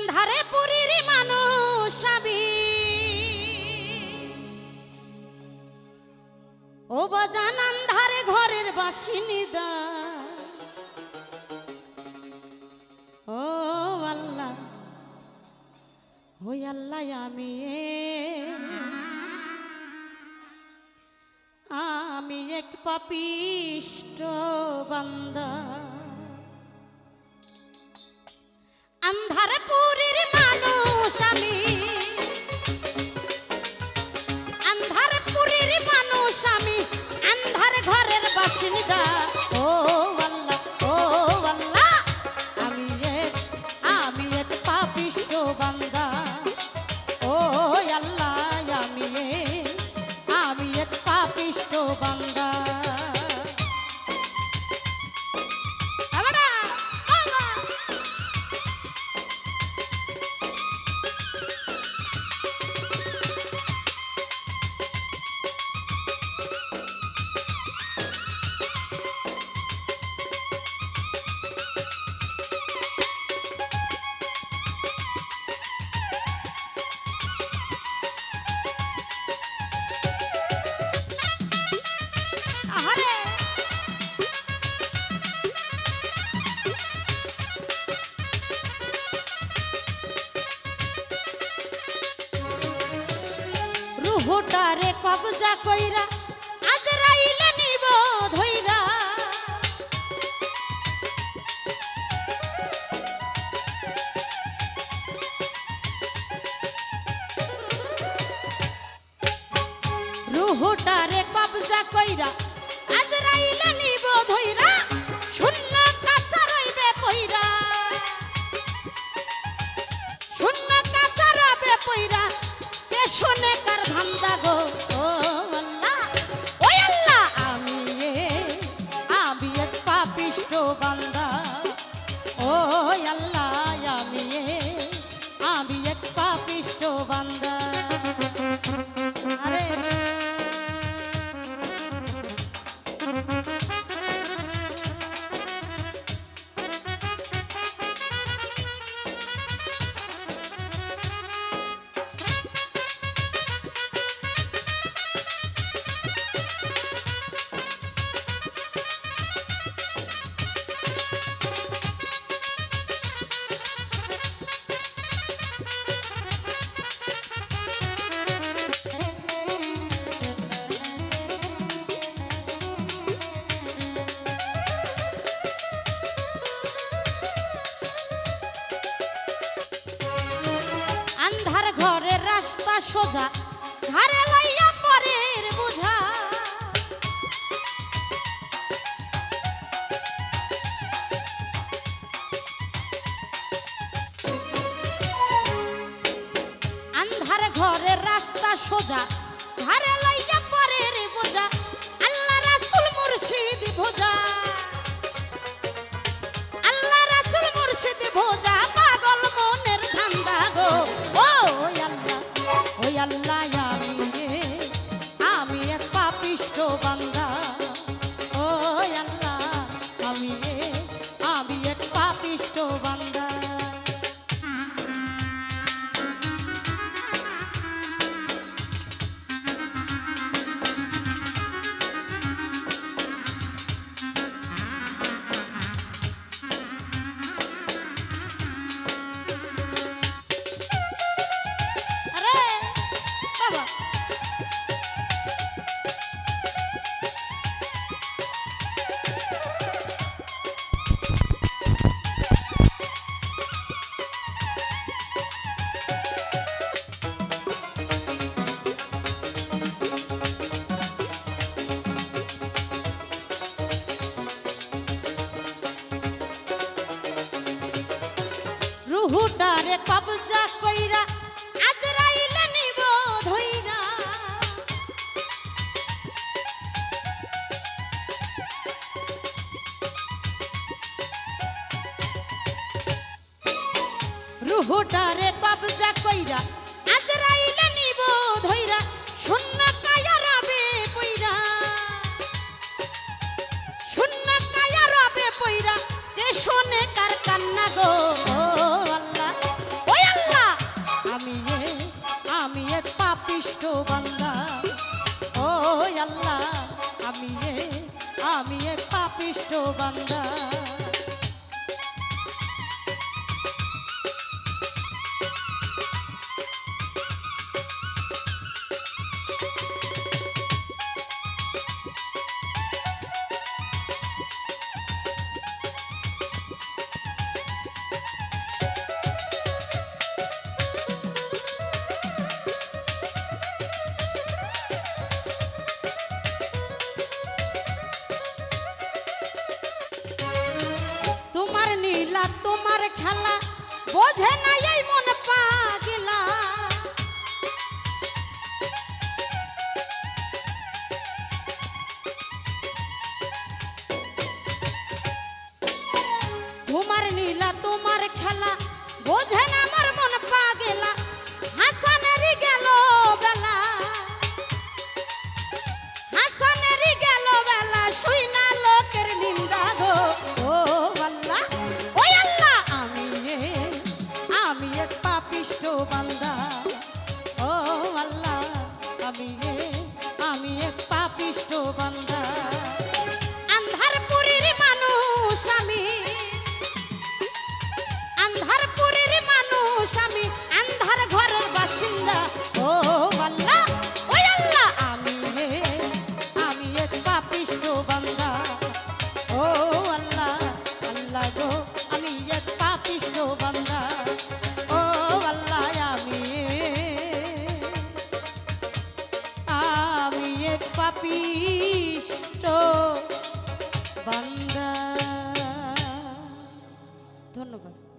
আন্ধারে পুরীর মানুষ আমি ও বাজান আন্ধারে ঘরের বাসিন্দা ও আল্লাহ ওই আল্লাহ আমি এক পাপিষ্ট বান্দা আন্ধারে পুরীর মানুষ আমি আন্ধারে পুরীর মানুষ আমি আন্ধার ঘরের বাসিন্দা ও আল্লাহ আমি এক পাপিষ্ট বান্দা ও আল্লাহ আমি এক পাপিষ্ট বান্দা রুহটারে কবজা কইরা আজরাইলে নিব ধইরা রুহটারে কবজা কইরা আজরাইলে নিব ধইরা শূন্য কাঁচা রইবে পইরা শূন্য কাঁচা রবে পইরা শোনে কার ধান্দা গো ও আল্লাহ ওই আল্লাহ আমি এক পাপিষ্ট বান্দা ও আল্লাহ আমি এক পাপিষ্ট বান্দা আরে ঘরের রাস্তা সোজা ঘরে লইয়া পরের বোঝা আন্ধার ঘরের রাস্তা সোজা ঘরে লইয়া পরের বোঝা আল্লাহ রাসূল মুর্শিদ ভোজা আল্লাহ রাসূল মুর্শিদ ভোজা পাগল মনের ধান্দা গো ওই আল্লাহ আমি এক পাপিষ্ট বান্দা ও আল্লাহ আমি এক পাপিষ্ট বান্দা রুহটারে কবজা কইরা আজরাইলে নিব ধইরা রুহটারে কবজা কইরা আজরাইলে নিব ধইরা শূন্য কায়া রবে পইরা শূন্য কায়া রবে পইরা যে শোনে কার কান্না গো ও আল্লাহ ওই বান্দা। তোমার নীলা তোমার খেলা বোঝে না এই মন পাগলা। তোমার নীলা তোমার খেলা বোঝে না আমার মন পাগলা। হাসানেরই গেল বেলা, হাসানেরই গেল বেলা, শুই না লোকের নিন্দা গো। ও আল্লাহ, ওই আল্লাহ, আমি এক পাপিষ্ঠ বান্দা। ও আল্লাহ, আমি এক পাপিষ্ঠ বান্দা। আন্ধারপুরের মানুষ আমি, আন্ধারপুরের মানুষ আমি, আন্ধার ঘরের বাসিন্দা। ও আল্লাহ, ওই আল্লাহ, আমি এক পাপিষ্ঠ বান্দা। ও আল্লাহ, আল্লাহ গো, আমি এক পাপিষ্ঠ বান্দা। ও আল্লাহ, আমি এক পাপিষ্ঠ বান্দা। ধন্যবাদ।